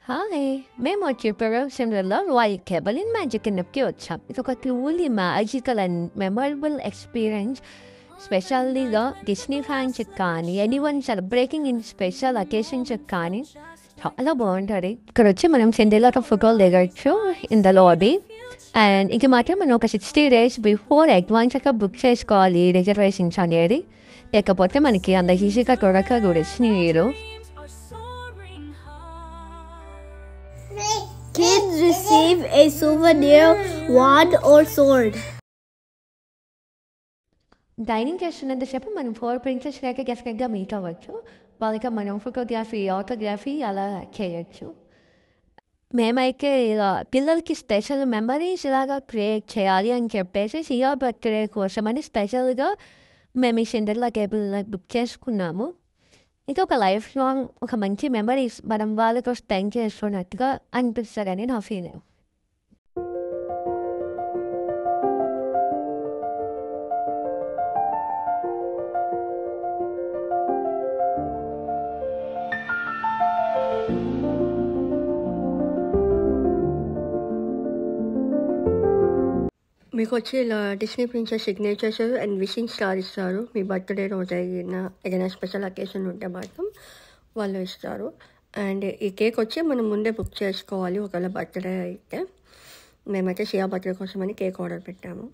Hi, మేము వచ్చేప్పుడు సిమ్లర్లో royal cable magic కిందకి వచ్చాం. ఇది ఒక truly magical and memorable experience. స్పెషల్లీగా డిస్నీ ఫ్యాన్స్ కానీ anyone celebrating in special occasions కానీ చాలా బాగుంటుంది. ఇక్కడ వచ్చి మనం సిండిలాట్ ఆఫ్ ఫోటోలు దిగచ్చు ఇన్ ద లాబీ. అండ్ ఇది మాత్రం మనం ఒక 60 days బిఫోర్ అడ్వాన్స్గా బుక్ చేసుకోవాలి రిజర్వేషన్స్ అనేది. లేకపోతే మనకి అంత ఈజీగా దొరకదు డిస్నీ మీరు. Kids receive a souvenir wand or sword. Dining చేస్తున్నంతసేపు మనం 4 ప్రిన్సెస్ లేక డెఫినెట్గా మీట్ అవ్వచ్చు. వాళ్ళకి మనం ఫోటోగ్రఫీ ఆటోగ్రఫీ అలా చేయొచ్చు. మేమైతే ఇలా పిల్లలకి స్పెషల్ మెమరీస్ ఇలాగా క్రియేట్ చేయాలి అని చెప్పేసి సియా బర్త్డే కోసమని స్పెషల్గా మేము ఈ సిండర్లా కేబుల్ బుక్ చేసుకున్నాము. ఇది ఒక లైఫ్ లాంగ్ ఒక మంచి మెమరీస్ మనం వాళ్ళతో స్పెండ్ చేస్తున్నట్టుగా అనిపిస్తుందని నా ఫీలింగ్. మీకు వచ్చి ఇలా Disney princess signatures and wishing star ఇస్తారు. మీ బర్త్డే రోజు ఏదైనా స్పెషల్ అకేషన్ ఉంటే మాత్రం వాళ్ళు ఇస్తారు. అండ్ ఈ కేక్ వచ్చి మనం ముందే బుక్ చేసుకోవాలి ఒకవేళ బర్త్డే అయితే. మేమైతే షియా బర్త్డే కోసం అని కేక్ ఆర్డర్ పెట్టాము.